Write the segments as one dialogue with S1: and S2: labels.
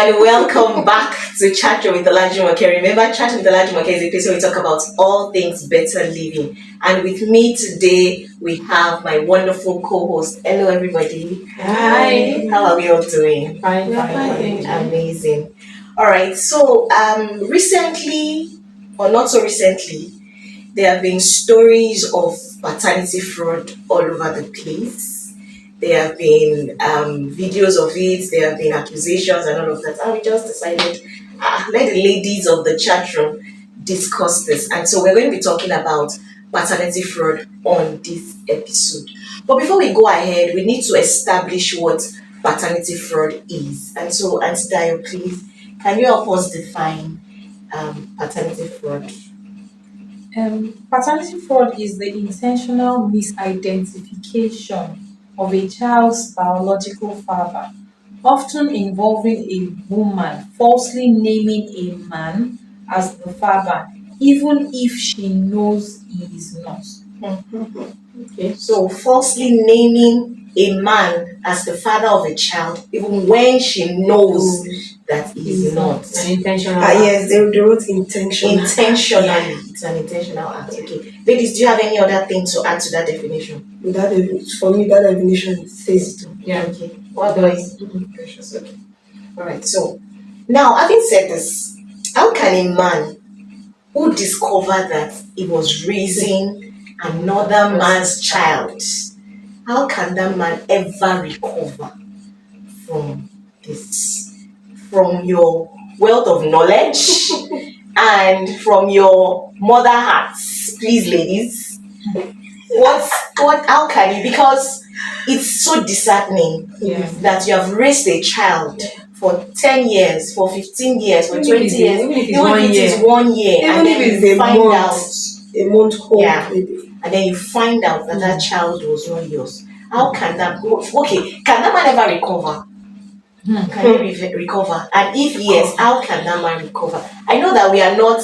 S1: and welcome back to Chat with Olajumoke. Remember, Chat with Olajumoke is a place where we talk about all things better living. And with me today, we have my wonderful co-host. Hello, everybody.
S2: Hi.
S1: How are we all doing?
S2: Fine.
S1: Amazing. All right. So, recently, or not so recently, there have been stories of paternity fraud all over the place. There have been videos of it, there have been accusations and all of that. And we just decided, let the ladies of the chat room discuss this. And so we're going to be talking about paternity fraud on this episode. But before we go ahead, we need to establish what paternity fraud is. And so, Auntie Dayo, please, can you help us define paternity fraud?
S2: Paternity fraud is the intentional misidentification of a child's biological father, often involving a woman falsely naming a man as the father, even if she knows he is not.
S1: Okay, so falsely naming a man as the father of a child, even when she knows that he is not.
S2: An intentional
S3: Yes, they wrote intentional.
S1: Intentionally.
S3: Yeah.
S1: It's an intentional act. Okay. Ladies, do you have any other thing to add to that definition?
S3: For me, that definition says it all.
S2: Yeah.
S1: Okay. What boys? Precious. Okay. All right. So now, having said this, how can a man who discovered that he was raising another man's child, how can that man ever recover from this? From your wealth of knowledge and from your mother hearts, please, ladies. How can you? Because it's so disheartening that you have raised a child for 10 years, for 15 years, for 20 years,
S2: even if
S1: it is 1 year,
S3: Even
S1: and then
S3: if it's
S1: you
S3: a
S1: find
S3: month.
S1: out,
S3: A month old,
S1: Yeah.
S3: maybe.
S1: and then you find out that that child was not yours. How can that go? Okay, can that man ever recover? Can he recover? And if yes, how can that man recover? I know that we are not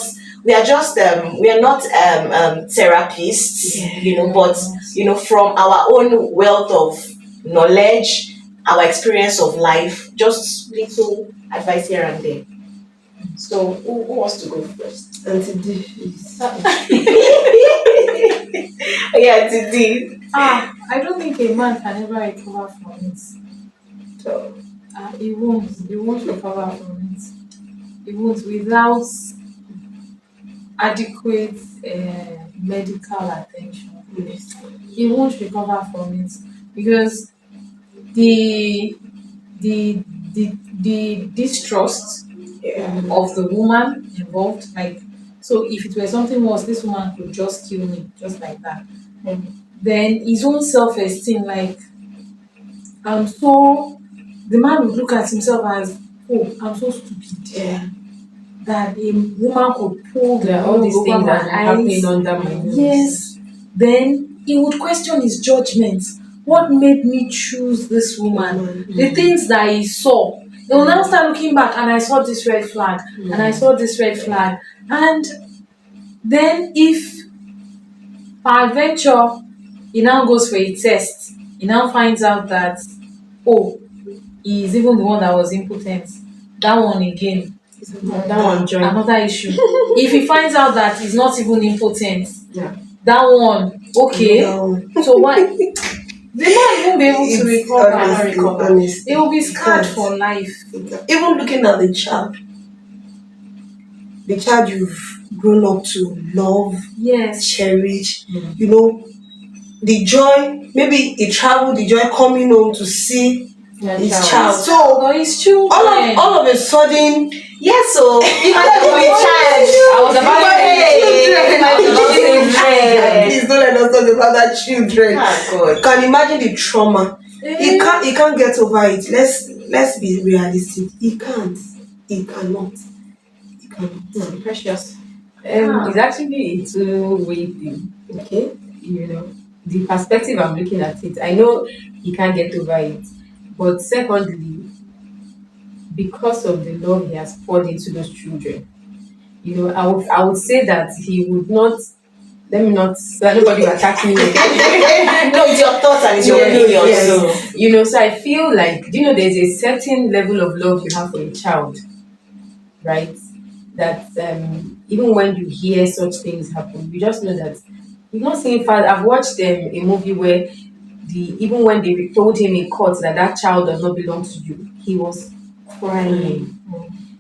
S1: therapists, but from our own wealth of knowledge, our experience of life, just little advice here and there. So who wants to go first?
S3: Auntie D is.
S1: Yeah, today.
S2: I don't think a man can ever recover from it.
S3: So,
S2: He won't recover from it. He won't without adequate medical attention. He won't recover from it because the the distrust of the woman involved, like, so if it were something worse, this woman could just kill me just like that. Then his own self-esteem, like, the man would look at himself as, oh, I'm so stupid. That a woman could pull the
S4: all these
S2: wool
S4: things
S2: over
S4: that
S2: my
S4: are
S2: eyes.
S4: happening under my nose.
S2: Yes. Then he would question his judgment. What made me choose this woman? The things that he saw. He will now start looking back, and I saw this red flag, and I saw this red flag. And then if peradventure he now goes for a test, he now finds out that, oh, he is even the one that was impotent. That one again.
S4: That one joint.
S2: Another issue. If he finds out that he's not even impotent,
S4: Yeah.
S2: that one, okay.
S3: No.
S2: So why? The man won't be able to recover.
S3: Honestly,
S2: He will be scarred
S3: can't.
S2: for life.
S3: Even looking at the child you've grown up to love,
S2: Yes.
S3: cherish, the joy, maybe he traveled, the joy coming home to see his child. So
S2: But it's true.
S3: all of a sudden,
S1: Yes, so you have to be child.
S4: I was about to say
S1: children.
S3: please don't let us talk about that children.
S1: God.
S3: Can imagine the trauma. He can't get over it. Let's be realistic. He can't. He cannot. He cannot.
S4: Precious. It's actually a two-way thing.
S3: Okay.
S4: The perspective I'm looking at it, I know he can't get over it. But secondly, because of the love he has poured into those children, I would say that he would not let me not, so that nobody will attack me.
S1: No, it's your thoughts and it's your
S4: Yes,
S1: opinion.
S4: yes.
S1: So
S4: So I feel like, there's a certain level of love you have for a child, right? That even when you hear such things happen, you just know that you've not seen father. I've watched a movie where even when they told him in court that that child does not belong to you, he was crying.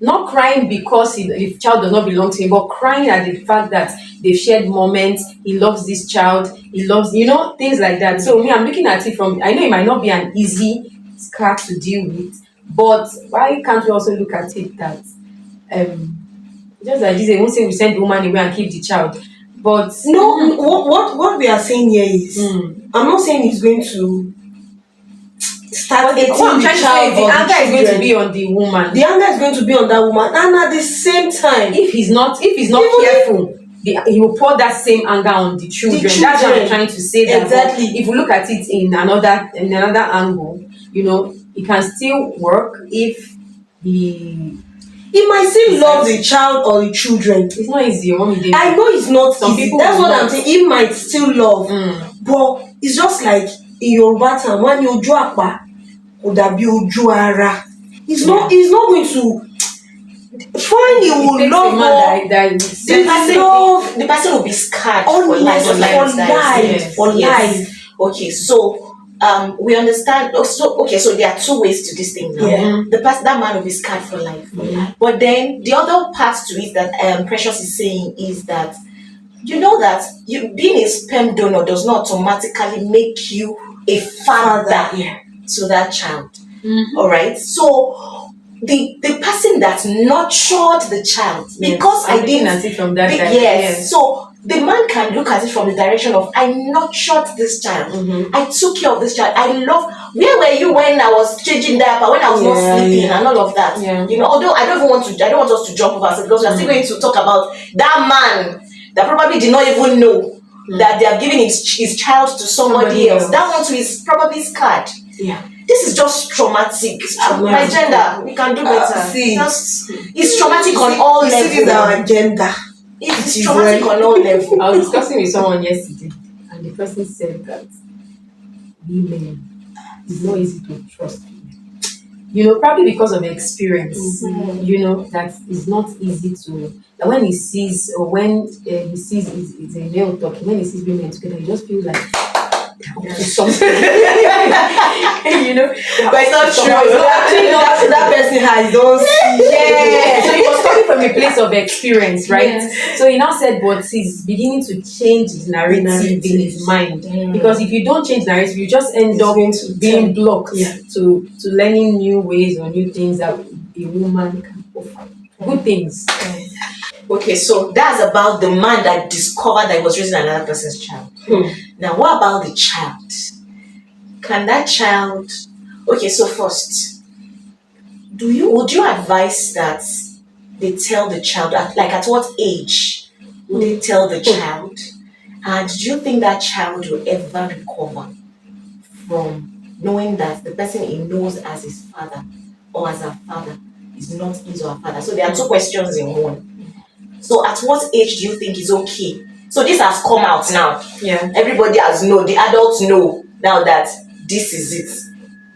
S4: Not crying because the child does not belong to him, but crying at the fact that they've shared moments. He loves this child. He loves, things like that. So me, I'm looking at it from. I know it might not be an easy scar to deal with, but why can't we also look at it that um just like this? They won't say we send the woman away and keep the child, but
S3: No, what we are saying here is, I'm not saying he's going to start hating
S4: what I'm
S3: the
S4: trying to say
S3: child
S4: is the
S3: or the
S4: anger is going to
S3: children.
S4: be on the woman.
S3: The anger is going to be on that woman, and at the same time,
S4: If he's not careful, he will pour that same anger on the children. That's what I'm
S3: children.
S4: trying to say. That
S3: Exactly.
S4: if we look at it in another angle, it can still work if he.
S3: He might still love the child or the children.
S4: It's not easy.
S3: I know it's not
S4: Some
S3: easy.
S4: people
S3: That's
S4: will
S3: what I'm
S4: not.
S3: saying. He might still love, but it's just like in Yoruba term, when you ojú àpá kò dàbí ojú ara. He's not going to. Fine, he will
S4: It takes
S3: love
S4: a man
S3: her.
S4: that
S1: the person will be scarred for life.
S3: For life.
S1: Okay, so we understand. So there are two ways to this thing now.
S3: Yeah.
S1: That man will be scarred for life. But then the other part to it that Precious is saying is that you know that you being a sperm donor does not automatically make you a father to that child. All right, so the person that nurtured the child, because I didn't
S4: at it from that
S1: yes, so the man can look at it from the direction of I nurtured this child, I took care of this child, I love. Where were you when I was changing diaper, when I was not sleeping and all of that? Although I don't want us to jump over ourselves, because we are still going to talk about that man that probably did not even know that they are giving his child to somebody else. That one too is probably scarred. This is just traumatic. My gender, we can do better. It's traumatic on all levels.
S3: This is our agenda.
S1: It's traumatic on all levels.
S4: I was discussing with someone yesterday, and the person said that women, it's not easy to trust women. Probably because of experience. That it's not easy to. That when he sees, or when he sees it's a male talking, when he sees women together, he just feels like something.
S1: But it's not true.
S3: Actually, that person has those.
S4: So he was coming from a place of experience, right? So he now said, but he's beginning to change the narrative in his mind. Because if you don't change narrative, you just end up being blocked to learning new ways or new things that a woman can offer. Good things.
S1: Okay, so that's about the man that discovered that he was raising another person's child. Now, what about the child? Can that child? Okay, so first, would you advise that they tell the child at what age would they tell the child? And do you think that child will ever recover from knowing that the person he knows as his father or as her father is not his or her father? So there are two questions in one. So at what age do you think is okay? So this has come out now. Everybody the adults know now that this is it.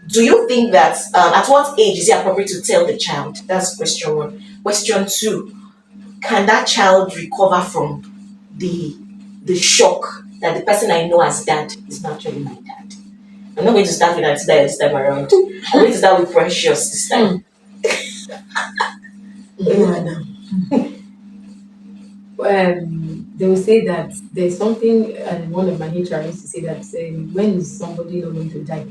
S1: Do you think that at what age is it appropriate to tell the child? That's question one. Question two, can that child recover from the shock that the person I know as dad is not actually my dad? I'm not going to start with Auntie Daya this time around. I'm going to start with Precious this time.
S4: They will say that there's something, and one of my HR used to say that when is somebody not going to die?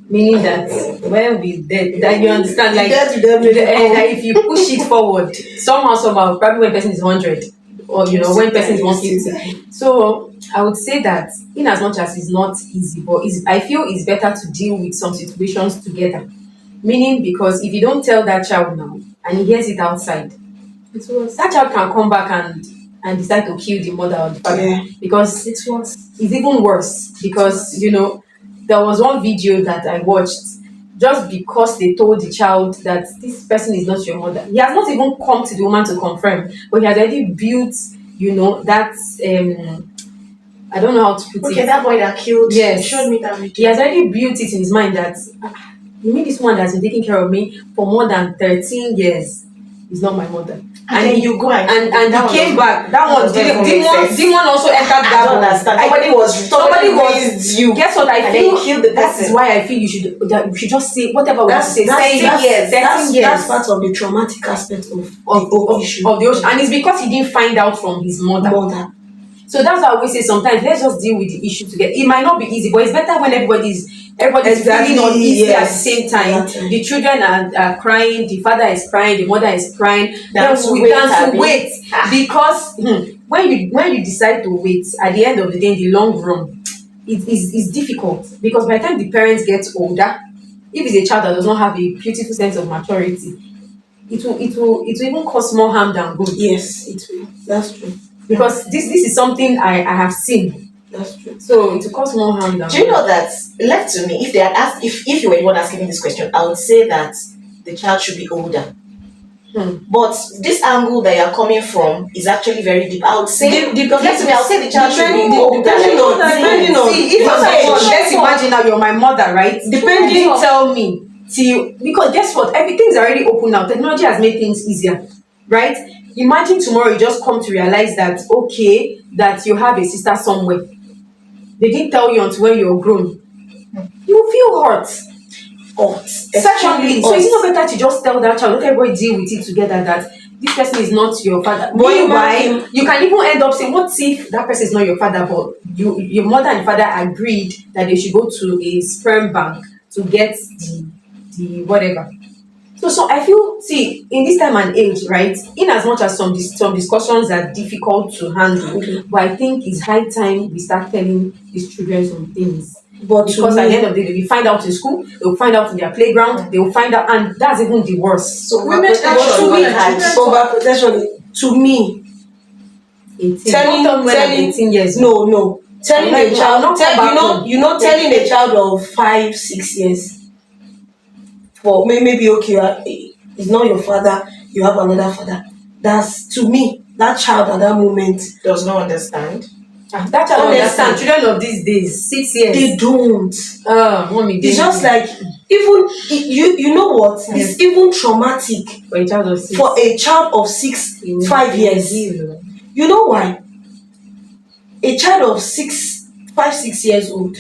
S4: Meaning that when we dead, that you understand, like if you push it forward, somehow, probably when person is 100, or when person is 150. So I would say that in as much as it's not easy, but I feel it's better to deal with some situations together. Meaning, because if you don't tell that child now and he hears it outside, that child can come back and decide to kill the mother or the father, because it's even worse. Because there was one video that I watched, just because they told the child that this person is not your mother. He has not even come to the woman to confirm, but he has already built that I don't know how to put
S1: Okay,
S4: it.
S1: that boy that killed.
S4: Yes.
S1: You showed me that
S4: He
S1: video.
S4: has already built it in his mind that you mean this one that's been taking care of me for more than 13 years is not my mother.
S1: And then you go and
S4: he came back. That one,
S1: was very
S4: demon also entered
S1: I
S4: that
S1: don't
S4: one.
S1: understand. Somebody raised you.
S4: Guess what? I
S1: And
S4: feel
S1: then killed the
S4: that is
S1: person.
S4: why I feel you should just say whatever we say. Say
S3: that's,
S4: years, 13 years.
S3: that's part of the traumatic aspect of the
S4: of
S3: issue.
S4: of the ocean, and it's because he didn't find out from his mother. So that's why I always say sometimes let's just deal with the issue together. It might not be easy, but it's better when everybody's
S3: Exactly,
S4: feeling uneasy
S3: yes.
S4: at the same time.
S3: Exactly.
S4: The children are crying, the father is crying, the mother is crying.
S1: Than to
S4: Wait. Because when you decide to wait, at the end of the day, in the long run, it's difficult because by the time the parents get older, if it's a child that does not have a beautiful sense of maturity, it will even cause more harm than good.
S3: Yes, it will. That's true.
S4: Because this is something I have seen.
S3: That's true.
S4: So it will cause more harm than
S1: Do you know that, left to me, if they had asked, if you were the one asking me this question, I would say that the child should be older. But this angle that you're coming from is actually very deep. I would say, because left to me, I would say the child should be older.
S3: Depending on
S4: See, if you're someone, let's imagine now you're my mother, right?
S3: Depending
S4: You didn't
S3: on-
S4: tell me till, because guess what? Everything's already open now. Technology has made things easier, right? Imagine tomorrow you just come to realize that okay, that you have a sister somewhere. They didn't tell you until when you're grown. You feel hurt. Secondly, so is it not better to just tell that child, let everybody deal with it together, that this person is not your father? Meanwhile, you can even end up saying, what if that person is not your father, but your mother and father agreed that they should go to a sperm bank to get the whatever. So I feel, see, in this time and age, right, in as much as some discussions are difficult to handle, but I think it's high time we start telling these children some things.
S3: But
S4: Because at the end of the day, they will find out in school, they will find out in their playground, they will find out, and that's even the worst.
S1: So
S3: women overprotection to me,
S4: 18. Don't tell me when I'm 18 years old.
S3: no. Telling
S4: I'm
S3: a child,
S4: not come back home.
S3: telling a child of 5-6 years, for maybe okay, it's not your father, you have another father. That's, to me, that child at that moment
S1: does not understand.
S4: That child understand. Children of these days, 6 years.
S3: They don't.
S4: Mommy,
S3: It's just like, even you know what?
S4: Yes.
S3: It's even traumatic
S4: for a child of 6.
S3: for a child of 5 years. You know why? A child of 5-6 years old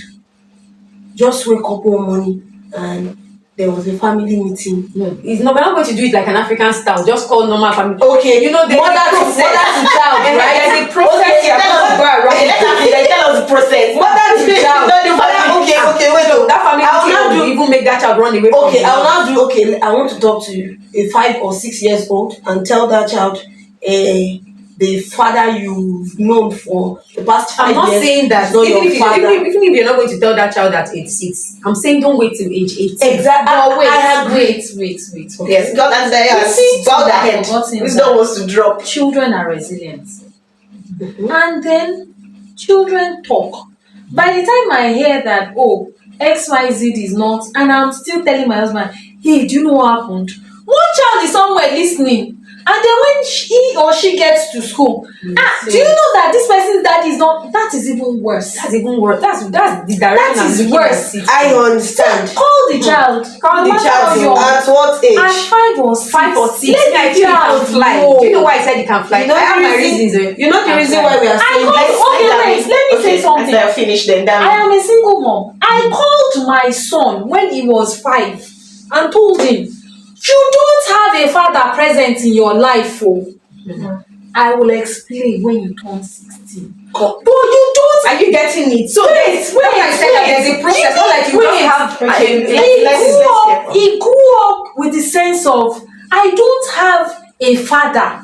S3: just wake up one morning and there was a family meeting.
S4: No, it's not. We're not going to do it like an African style. Just call normal family.
S3: Okay,
S4: you know,
S3: mother to child, right?
S4: There's a process you're supposed to go around.
S1: Tell us the process.
S3: Mother to child.
S1: Okay, wait.
S4: So that family meeting will even make that child run away from
S3: Okay,
S4: you.
S3: I'll now do. Okay, I want to talk to a 5 or 6 years old and tell that child, the father you've known for the past 5 years.
S4: I'm not saying that.
S3: is not
S4: Even
S3: your father.
S4: if you're not going to tell that child at age 6, I'm saying don't wait till age 18.
S3: Exactly.
S2: But wait.
S1: Okay. Yes, God has
S2: You see,
S1: bowed their
S2: I've
S1: head.
S2: forgotten
S1: This
S2: that
S1: one wants to drop.
S2: children are resilient. And then children talk. By the time I hear that, oh, XYZ is not, and I'm still telling my husband, hey, do you know what happened? One child is somewhere listening. And then when he or she gets to school, do you know that this person's dad is not, that is even worse.
S4: That's even worse. That's the direction
S2: That
S4: I'm
S2: is
S4: looking
S2: worse.
S4: at it.
S3: I understand.
S2: Call the child.
S4: Call the
S2: No matter
S4: child.
S2: how young.
S3: At what age?
S2: At 5 or 6.
S4: 5 or 6.
S2: Let
S4: I
S2: the
S4: feel he can
S2: child
S4: fly.
S2: know.
S4: Do you know why I said he can fly?
S3: You know
S4: I have my
S3: the reason-
S4: reasons.
S3: You know the reason why we are saying
S2: Let me say something.
S1: After I finish, then
S2: I am a single mom. I called my son when he was 5 and told him, you don't have a father present in your life. I will explain when you turn 16. But you don't.
S4: Are you getting it? So
S2: Wait,
S4: that's why I said that there's a process. Not like you
S2: wait.
S4: just have.
S2: He grew up with the sense of, I don't have a father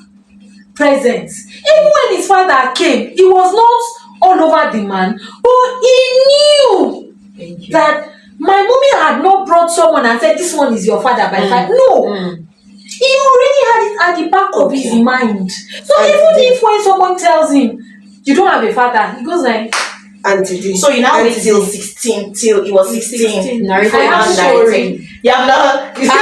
S2: present. Even when his father came, he was not all over the man, but he knew that my mommy had not brought someone and said, this one is your father by 5. No. He already had it at the back of his mind. So even if when someone tells him, you don't have a father, he goes like,
S1: so you now wait till 16, till he was 16.
S2: I have story.
S1: You have not. You I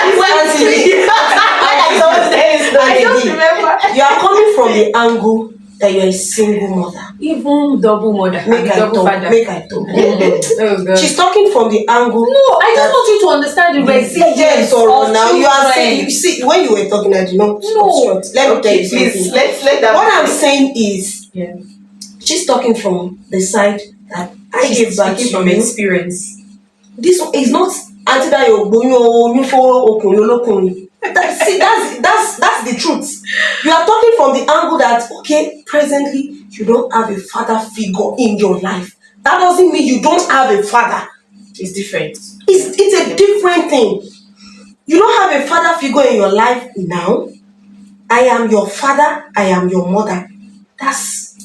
S1: don't remember.
S3: You are coming from the angle that you're a single mother.
S4: Even double mother,
S3: Make I
S4: double
S3: talk.
S4: father.
S3: Make I talk.
S4: Oh God.
S3: She's talking from the angle.
S2: No, I just want you to understand the resilience
S3: Yes, or
S2: of
S3: now you are
S2: children.
S3: saying. You see, when you were talking, I did not
S2: No.
S3: obstruct. Let me tell you
S1: Please,
S3: something.
S1: let that.
S3: What I'm saying is,
S4: Yeah.
S3: she's talking from the side that I
S4: She's
S3: gave back
S4: speaking
S3: to
S4: from
S3: you.
S4: experience.
S3: This is not anti that you're going for. See, that's the truth. You are talking from the angle that okay, presently you don't have a father figure in your life. That doesn't mean you don't have a father.
S1: It's different.
S3: It's a different thing. You don't have a father figure in your life now. I am your father, I am your mother. That's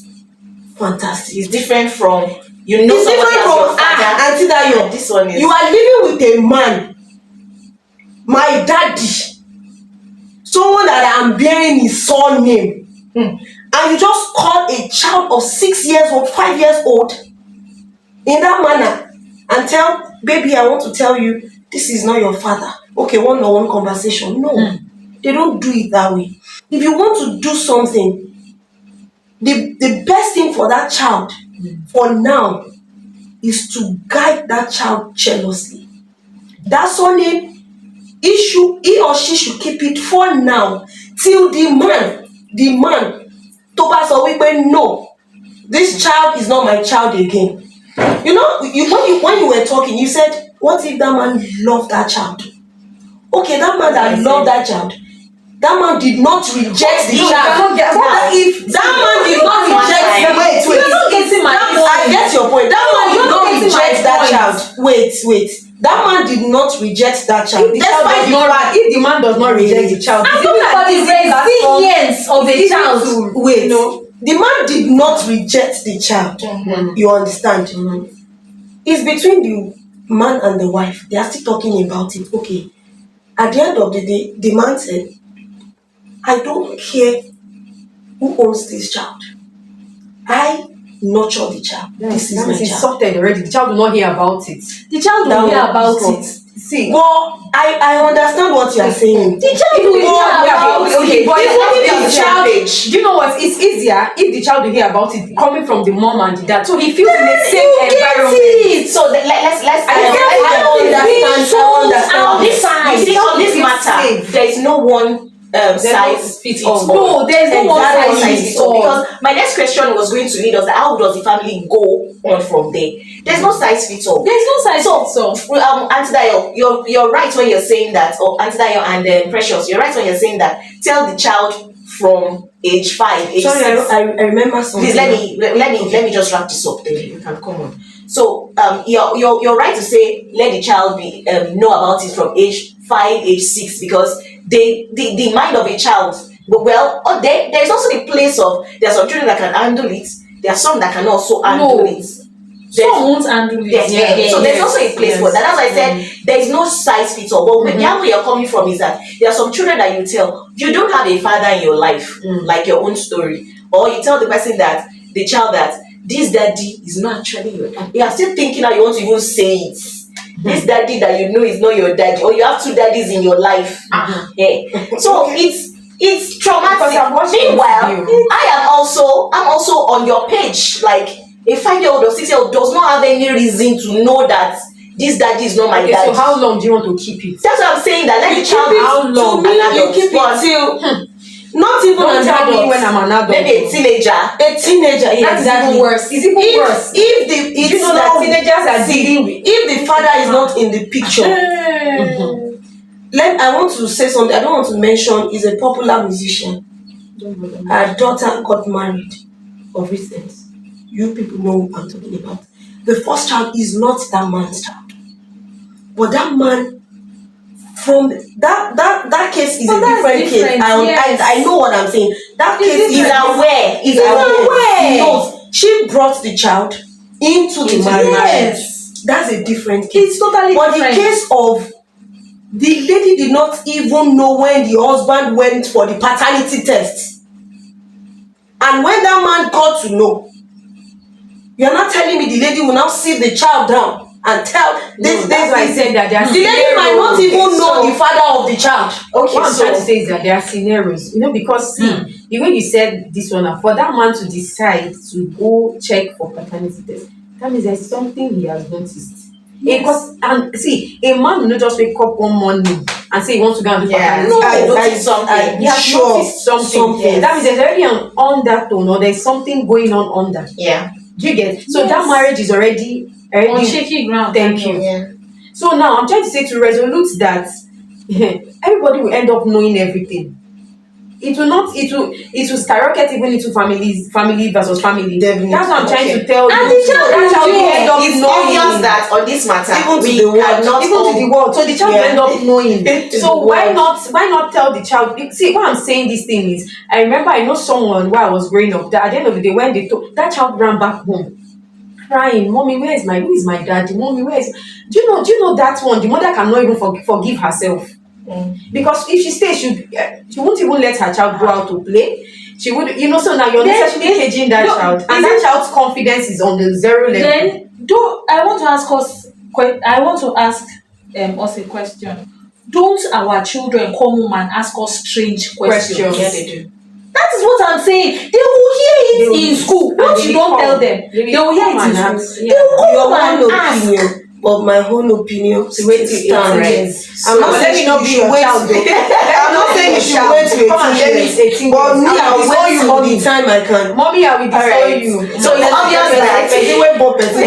S3: fantastic.
S1: It's different from you know
S3: It's
S1: somebody
S3: different
S1: as your
S3: from
S1: father.
S3: Auntie Dayo.
S1: This one is
S3: You are living with a man, my daddy, someone that I'm bearing his surname, and you just call a child of 6 years old, 5 years old, in that manner, and tell baby, I want to tell you, this is not your father. Okay, one-on-one conversation. No, they don't do it that way. If you want to do something, the best thing for that child for now is to guide that child jealously. That surname, he or she should keep it for now till the man tó bá sọ wípé no, this child is not my child again. You know, when you were talking, you said, what if that man loved that child? Okay, that man that loved that child, that man did not reject the child. If that man did not reject, wait,
S2: You're not getting my point.
S3: I get your point. That man
S2: You're
S3: did
S2: not
S3: not
S2: getting my
S3: reject that
S2: point.
S3: child. Wait. That man did not reject that child.
S4: If the man does not reject the child,
S2: I'm talking about the resilience of a child.
S3: Wait, the man did not reject the child. You understand? It's between the man and the wife. They are still talking about it. Okay. At the end of the day, the man said, I don't care who owns this child. I nurture the child. This is my
S4: it's
S3: child.
S4: sorted already. The child will not hear about it.
S2: The child will
S3: That
S2: hear
S3: one
S2: about
S3: is
S2: it.
S4: See,
S3: Well, I understand what you are saying.
S2: The child will hear about
S4: okay,
S2: it.
S4: but
S3: Even
S4: if the child, do you know what? It's easier if the child will hear about it coming from the mom and the dad, so he feels in the same environment.
S1: so let's
S3: understand.
S1: on this matter, there is no one size fits all.
S2: No, there's no one
S1: Exactly,
S2: size fits all.
S1: because my next question was going to lead us, how does the family go on from there? There's no size fits all.
S2: There's no size fits all.
S1: Auntie Dayo, you're right when you're saying that, or Auntie Dayo and Precious, you're right when you're saying that. Tell the child from age 5, age
S3: Sorry,
S1: 6.
S3: I remember something.
S1: Please let me just wrap this up. Then you can come on. So you're right to say let the child be know about it from age 5, age 6, because the mind of a child. Well, there's also the place of, there are some children that can handle it. There are some that can also handle it.
S2: Some won't handle it.
S1: Yes. So there's also a place for that. That's why I said there is no size fits all. But the angle you're coming from is that there are some children that you tell you don't have a father in your life, like your own story, or you tell the person that the child that this daddy is not actually your dad. You are still thinking how you want to even say it. This daddy that you know is not your daddy, or you have 2 daddies in your life. Yeah. So it's traumatic. Meanwhile, I'm also on your page. Like a 5-year-old or 6-year-old does not have any reason to know that this daddy is not my daddy.
S4: So how long do you want to keep it?
S1: That's what I'm saying. That let the child.
S4: How long?
S3: To me, you keep it till not even
S4: Don't
S3: an
S4: tell me
S3: adult.
S4: when I'm an adult.
S1: Maybe a teenager.
S3: Yeah,
S2: That's
S3: exactly.
S2: even worse.
S4: It's even worse.
S3: If
S4: You know that teenagers are dealing with.
S3: if the father is not in the picture, I want to say something. I don't want to mention. He's a popular musician. Her daughter got married of recent. You people know who I'm talking about. The first child is not that man's child, but that man. From that case is a different case.
S2: Yes.
S3: I know what I'm saying. That case is aware.
S1: He's aware.
S3: He knows. She brought the child into the marriage.
S2: Yes.
S3: That's a different case.
S2: It's totally
S3: But
S2: different.
S3: the case of the lady did not even know when the husband went for the paternity test. And when that man got to know, you're not telling me the lady will now sit the child down and tell this.
S4: That's why I said that there are
S3: the lady might not even know the father of the child.
S4: What I'm trying to say is that there are scenarios, because the way you said this one, for that man to decide to go check for paternity test, that means there's something he has noticed. Because and see, a man will not just wake up one morning and say he wants to go and do
S1: Yeah.
S4: paternity.
S1: I
S4: No,
S1: noticed something.
S4: he has
S3: Sure,
S4: noticed something.
S3: something.
S4: That means there's already an undertone, or there's something going on under.
S1: Yeah.
S4: Do you get? So
S2: Yes.
S4: that marriage is already
S2: On shaky ground.
S4: Thank
S2: kind of.
S4: you.
S1: Yeah.
S4: So now I'm trying to say to resolute that everybody will end up knowing everything. It will not. It will skyrocket even into family versus family.
S3: Definitely.
S4: That's what I'm trying to tell
S2: And
S4: you.
S2: the child
S4: That
S2: will
S4: child will
S2: know.
S4: end up
S1: It's
S4: knowing.
S1: obvious that on this matter,
S3: Even to
S1: we
S3: the world,
S1: cannot
S4: Even to the world, so the child will
S3: Yeah.
S4: end up knowing.
S3: To
S4: So
S3: the
S4: why
S3: world.
S4: not tell the child? See, why I'm saying this thing is, I remember I know someone while I was growing up that at the end of the day, when they told that child ran back home crying, "Mommy, who is my daddy? Mommy, where is?" Do you know that one? The mother cannot even forgive herself. Because if she stays, she won't even let her child go out to play. She would, so now you're necessarily caging that child, and that child's confidence is on the zero level.
S2: Then, I want to ask us. I want to ask us a question. Don't our children come home and ask us strange questions?
S1: Yeah, they do.
S2: That is what I'm saying. They will hear it in school. What
S4: they
S2: you
S4: will
S2: don't
S4: come.
S2: tell them,
S4: They
S2: they
S4: will
S2: will hear
S4: come
S2: it in
S4: and
S2: school.
S4: ask.
S2: They
S4: Yeah.
S2: will
S3: Your
S2: come
S3: own
S2: and ask.
S3: opinion, but my own opinion
S4: Wait till
S3: stands.
S1: 18.
S3: I'm not
S4: Let
S3: saying
S4: me not
S3: you
S4: be
S3: should
S4: your
S3: wait.
S4: child, though.
S3: I'm not saying you should wait till
S4: Come and let me 18
S3: But me,
S4: years.
S3: I will
S4: I'll
S3: wait
S4: you,
S3: till
S4: mommy.
S3: the time I can.
S4: Mommy, I will destroy
S1: Alright.
S4: you.
S1: So it's obvious that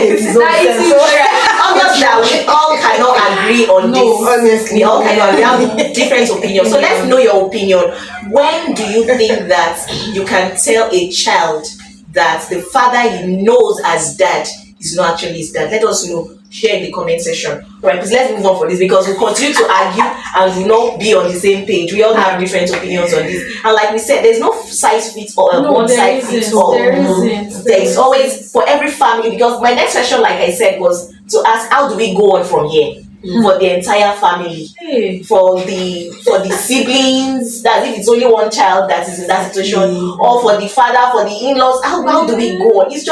S1: obvious that we all cannot agree on
S2: No,
S1: this.
S3: honestly.
S1: We all cannot. We have different opinions. So let's know your opinion. When do you think that you can tell a child that the father he knows as dad is not actually his dad? Let us know. Share in the comment section. Alright, please let's move on for this because we continue to argue and we not be on the same page. We all have different opinions on this. And like we said, there's no size fits all.
S2: No,
S1: One
S2: there
S1: size fits
S2: isn't.
S1: all.
S2: There isn't.
S1: There is always for every family, because my next question, like I said, was to ask how do we go on from here for the entire family,
S2: Hey.
S1: for the siblings, that if it's only one child that is in that situation, or for the father, for the in-laws, how do we go on? It's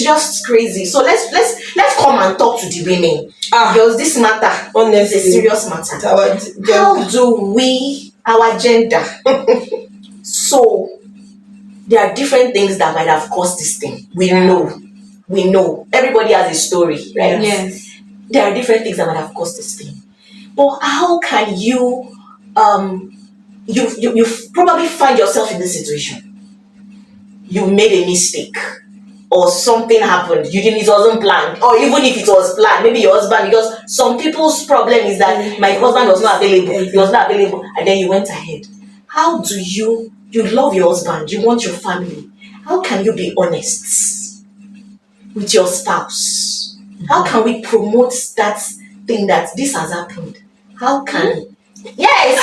S1: just crazy. So let's come and talk to the women, because this matter
S3: Honestly,
S1: is a serious matter.
S3: Our
S1: How do we, our gender? So there are different things that might have caused this thing. We know. Everybody has a story, right?
S2: Yes.
S1: There are different things that might have caused this thing. But how can you you probably find yourself in this situation. You made a mistake. Or something happened, it wasn't planned, or even if it was planned, maybe your husband, because some people's problem is that my husband was not available, he was not available, and then you went ahead. How do you love your husband, you want your family, how can you be honest with your spouse? How can we promote that thing that this has happened? How can Yes,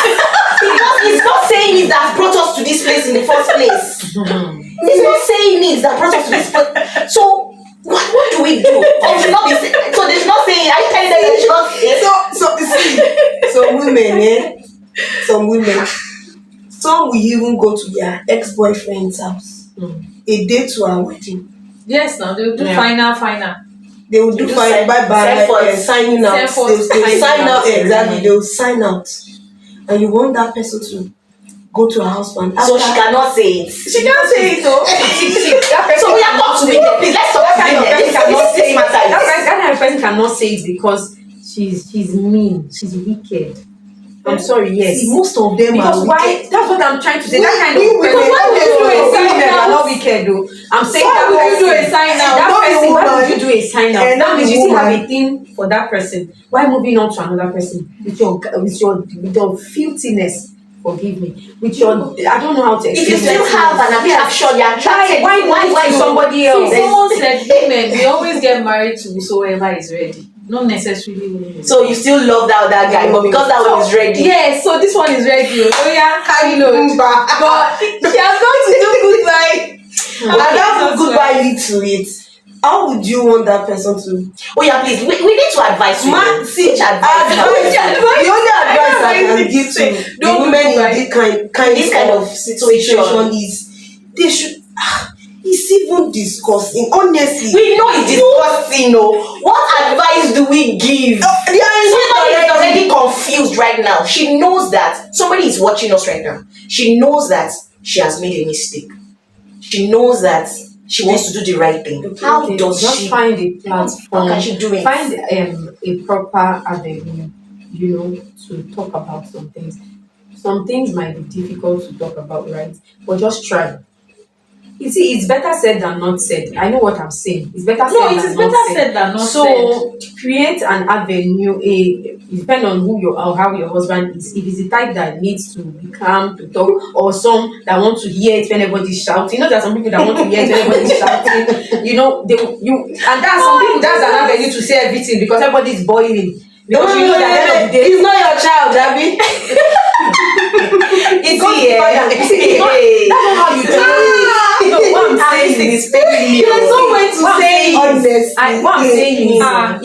S1: because it's not saying it that brought us to this place in the first place. It's not saying it that brought us to this place. So what do we do? Or should not be so they should not say it. I tell them they should not say it.
S3: Some women, some will even go to their ex-boyfriend's house a day to our wedding.
S2: Yes, now they'll do final.
S3: They will do fine bye signing out. They will sign out exactly. They will sign out, and you want that person to go to her husband.
S1: So she cannot say it.
S3: She can't say it though.
S1: So we are talking to women. Please let's talk to women.
S4: That kind of person cannot say it because she's mean, she's wicked. I'm sorry, yes.
S3: See, most of them
S4: because
S3: are
S4: why?
S3: wicked.
S4: That's what I'm trying to say. That kind of
S3: Because why would you do a sign
S4: women are
S3: out?
S4: not wicked though. I'm saying
S3: Why
S4: that
S3: would you do a
S4: person-
S3: sign out?
S4: That
S3: Not the
S4: person, why
S3: woman.
S4: would you do a sign out?
S3: And
S4: That
S3: not
S4: means
S3: the
S4: you still have
S3: woman.
S4: a thing for that person. Why moving on to another person with your filthiness? Forgive me. With your I don't know how to
S1: If
S4: explain
S1: you still
S4: it.
S1: have an attraction, you're attracted.
S4: Why somebody
S2: So
S4: else?
S2: someone said women, we always get married to whosoever is ready. Not necessarily women.
S1: So you still love that guy, but because that one is ready.
S2: Yes, so this one is ready. Oh yeah, carry load. But she has gone to do goodbye.
S3: And that goodbye lead to it. How would you want that person to?
S1: Oh yeah, please. We need to advise you.
S3: See,
S1: Which advice?
S3: the only advice I can give to the women in this kind of situation is they should. It's even disgusting. Honestly,
S1: We know it's disgusting. No, what advice do we give?
S3: they are in
S1: Somebody is already confused right now. She knows that somebody is watching us right now. She knows that she has made a mistake. She knows that she wants to do the right thing. How
S4: Okay,
S1: does
S4: just
S1: she?
S4: find a
S1: How
S4: platform,
S1: can she do it?
S4: find a proper avenue, to talk about some things. Some things might be difficult to talk about, right? But just try. You see, it's better said than not said. I know what I'm saying. It's better
S2: No,
S4: said
S2: it
S4: than
S2: is
S4: not
S2: better
S4: said.
S2: said than not
S4: So create an avenue. It depends on who you are, how your husband is. If he's the type that needs to be calm to talk, or some that want to hear it when everybody's shouting. You know, there are some people that want to hear it when everybody's shouting. And that's some people. That's an avenue to say everything because everybody's boiling. Because you know that at the end of the day,
S3: it's not your child, Abby.
S4: it goes deeper than that's not how you do it. No, what I'm saying is
S3: There's no way to say it. Honestly.
S4: what I'm saying is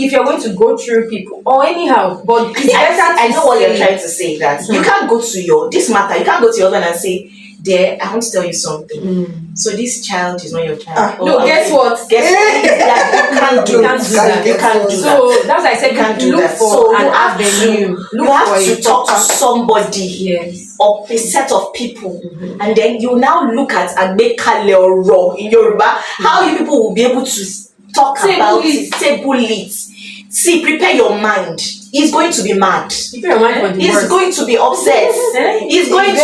S4: if you're going to go through people or anyhow, but it's better to
S1: I know what
S4: say
S1: you're trying to say, that you can't go to your this matter, you can't go to your husband and say, dear, I want to tell you something. So this child is not your child.
S2: No, guess what?
S1: Guess what? You can't do that. You can't do that.
S4: So that's why I said
S1: You can't do
S4: look
S1: that.
S4: for
S1: So
S4: an
S1: you have
S4: avenue.
S1: to,
S4: Look
S1: you have
S4: for a
S1: to talk to
S4: proper-
S1: somebody
S4: Yes.
S1: or a set of people, and then you now look at Agbekale Oro in Yoruba, how you people will be able to talk about it, table it. See, prepare your mind. He's going to be mad.
S4: Prepare your mind for the
S1: He's
S4: worst.
S1: going to be upset. He's going to
S3: be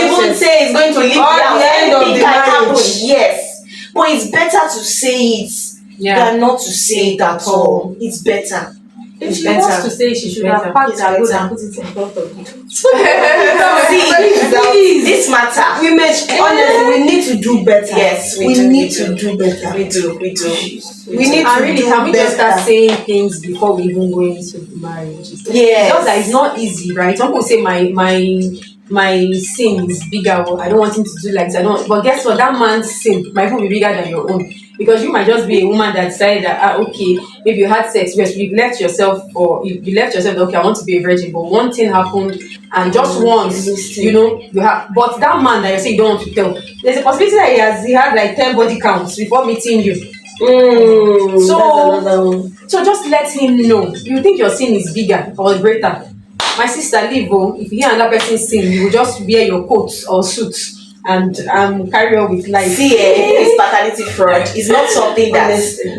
S1: even
S3: upset.
S1: say he's going to leave the
S3: Or
S1: house.
S3: the end of
S1: Anything
S3: the
S1: can happen.
S3: marriage.
S1: Yes, but it's better to say it than not to say it at all. It's better.
S2: If
S1: It's
S2: she
S1: better.
S2: wants to say, she should have
S4: better.
S2: packed
S1: It's
S2: her load
S1: better.
S2: and put it in front of you.
S1: See, this matter.
S3: Women, honestly, we need to do better.
S1: Yes,
S3: we
S1: do,
S3: need
S1: we
S3: to do better.
S1: We do.
S3: We need
S4: And
S3: to
S4: really,
S3: do
S4: can we just start
S3: better.
S4: saying things before we even go into the marriage?
S1: Yes.
S4: It's just that it's not easy, right? Some people say my sin is bigger. Or I don't want him to do like this. I don't. But guess what? That man's sin might even be bigger than your own. Because you might just be a woman that decided that okay, maybe you had sex, yes, you left yourself okay, I want to be a virgin, but one thing happened and just once, you have, but that man that you say you don't want to tell, there's a possibility that he had like 10 body counts before meeting you. So just let him know. You think your sin is bigger or greater. My sister, leave. If you hear another person's sin, you will just wear your coat or suit and carry on with life.
S1: See, this paternity fraud is not something that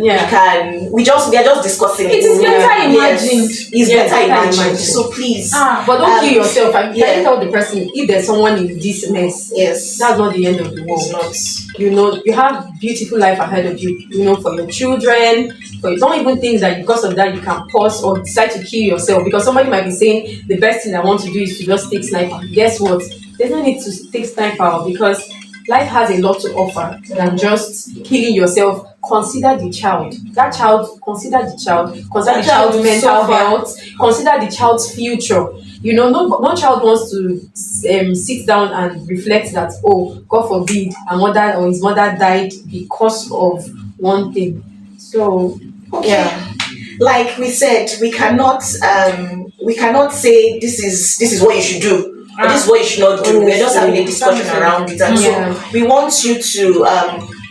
S1: we are just discussing it.
S2: It is better
S1: Yes,
S2: imagined.
S1: it's better imagined. So please,
S4: But don't kill yourself. Can you
S1: yeah.
S4: tell the person if there's someone in this mess?
S1: Yes,
S4: That's not the end of the world.
S1: it's not.
S4: You have beautiful life ahead of you. For your children. Don't even think that because of that you can pause or decide to kill yourself. Because somebody might be saying the best thing I want to do is to just take sniper. Guess what? There's no need to take sniper because life has a lot to offer than just killing yourself. Consider the child. Consider the child's mental health. Consider the child's future. No child wants to sit down and reflect that, oh, God forbid, his mother died because of one thing. So,
S1: yeah. Like we said, we cannot say this is what you should do. Or this is what you should not do. We're just having a discussion around it, and so we want you to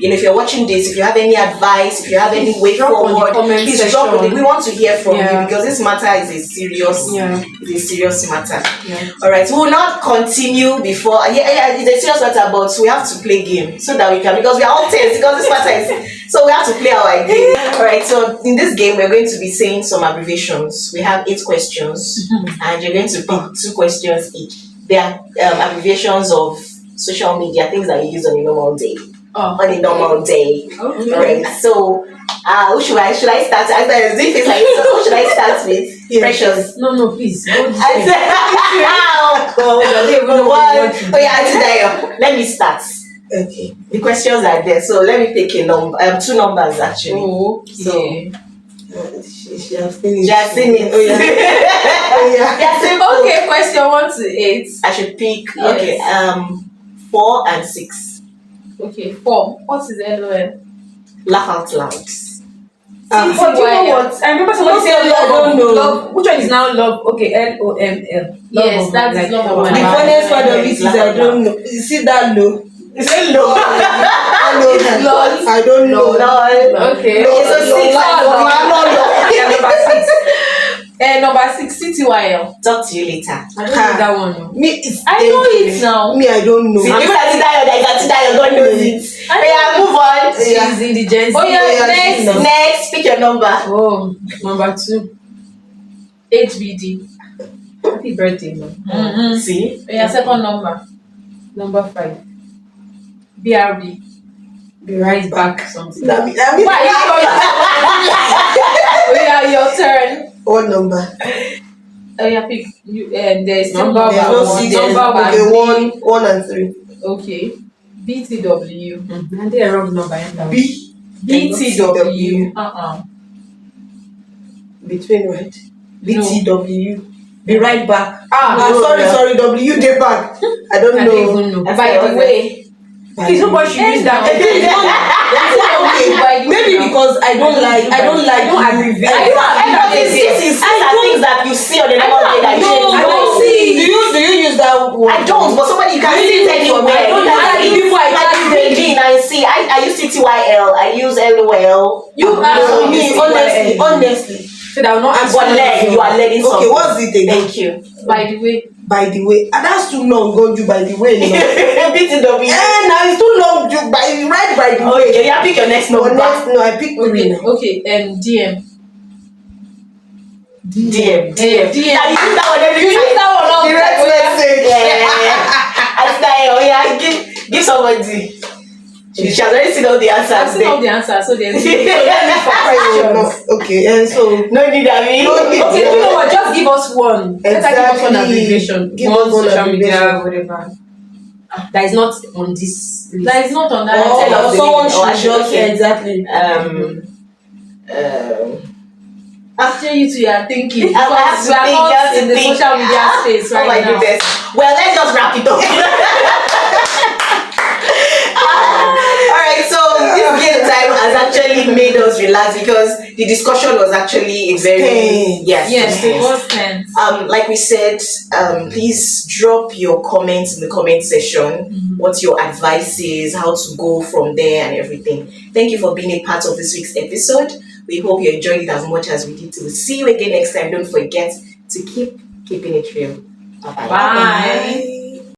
S1: if you're watching this, if you have any advice, if you have any way forward, please drop it. We want to hear from you because this matter is a serious matter.
S4: Yeah.
S1: All right, we will not continue before. It's a serious matter, but we have to play game so that we can, because we are all tense because this matter is. So we have to play our game. All right. So in this game, we're going to be saying some abbreviations. We have 8 questions, and you're going to pick 2 questions each. They are abbreviations of social media, things that you use on a normal day. On a normal day.
S2: Okay.
S1: Right. So, who should I start? Who should I start with? Precious.
S4: No, please. Go this
S1: I
S4: way.
S1: said, let me start.
S3: Okay.
S1: The questions are there, so let me pick a number. 2 numbers actually.
S2: Okay.
S3: She has finished.
S1: Just sing it.
S3: Oh yeah.
S2: Okay, question 1 to 8.
S1: I should pick.
S2: Yes.
S1: Okay. 4 and 6.
S2: Okay, 4. What is LOL?
S1: Laugh out loud.
S4: But you know what? I remember somebody saying
S3: I don't know.
S4: love. Which one is now love? Okay, LOML.
S2: Yes, that is love of my
S3: The
S2: life.
S3: funniest part of it is I don't know. You see that low?
S1: Is it low?
S3: I don't know.
S1: No.
S4: Okay.
S1: So 6.
S4: Yeah, number 6.
S2: number 6, CTYL.
S1: Talk to you later.
S4: I don't know that one. No.
S3: Me, it's
S2: I know it now.
S3: Me, I don't know.
S1: See, even Atidayo, there is Atidayo, God knows it. Yeah, move on.
S4: She's in the Gen Z.
S2: Oh yeah,
S3: Yeah,
S2: next.
S1: Next, pick your number.
S4: Oh, number 2.
S2: HBD.
S4: Happy birthday, man.
S2: Mm-hmm.
S1: See?
S2: Oh yeah, second number.
S4: Number 5.
S2: BRB.
S4: Be right back. Something.
S3: That mean,
S2: Why you Oh yeah, your turn.
S3: what number?
S2: Oh yeah, pick you. There's still
S4: Number
S2: number
S3: There's no
S2: one.
S3: C.
S2: Number
S3: Okay,
S2: one.
S3: 1 and 3.
S2: Okay. BTW.
S4: And they are wrong number.
S3: B
S2: BTW.
S3: between right.
S2: No.
S3: BTW. Be right back.
S1: no,
S3: Sorry, W day back. I don't
S4: I
S3: know.
S4: don't even know.
S2: By the way,
S4: Please, nobody should use that.
S3: Okay, maybe because I don't like
S4: aggravate.
S1: These are things that you see on the normal day that you
S3: I don't see. Do you use that word?
S1: I don't, but somebody you can see it anywhere.
S3: I don't like people I
S1: like
S3: can't
S1: reading and see. I use CTYL. I use LOL.
S3: You
S1: No,
S3: me honestly.
S4: So that will not ask
S1: But you are learning something.
S3: Okay, what's it again?
S1: Thank you.
S2: by the way,
S3: By the way, and that's too long. Go do by the way. No.
S1: BTW.
S3: Now it's too long. Do by the way.
S1: Okay, yeah, pick your next
S3: No,
S1: number.
S3: I pick 3
S2: okay,
S3: now.
S2: okay, DM.
S1: DM.
S2: DM.
S1: Yeah, you use that one every
S2: You use
S1: time.
S2: that one all
S3: Direct
S2: the time.
S3: message.
S1: Yeah. I say, oh yeah, give somebody. She has already seen all the answers.
S2: I've seen all the answers, so there's no need for questions.
S3: No, okay, and so
S1: No need, I mean.
S4: Okay, you know what? Just give us one. Let us give us one
S3: Exactly.
S4: abbreviation.
S3: Give
S4: One
S3: us one
S4: social media,
S3: abbreviation.
S4: whatever. That is not on this list.
S2: That is not on that.
S1: Tell
S3: or
S1: us the
S3: someone
S1: name. Oh,
S3: should just
S1: okay.
S3: exactly.
S2: After you two are thinking,
S1: I have
S2: because
S1: to
S2: we are
S1: think,
S2: not
S1: I have to
S2: in the
S1: think.
S2: social media space
S1: Oh my
S2: right now.
S1: goodness. Well, let's just wrap it up. Alright, so this game time has actually made us relax because the discussion was actually a very
S3: Tense.
S2: Yes, it was tense.
S1: like we said, please drop your comments in the comment section. What your advice is, how to go from there, and everything. Thank you for being a part of this week's episode. We hope you enjoyed it as much as we did too. See you again next time. Don't forget to keep keeping it real. Bye bye.
S2: Bye.
S3: Bye.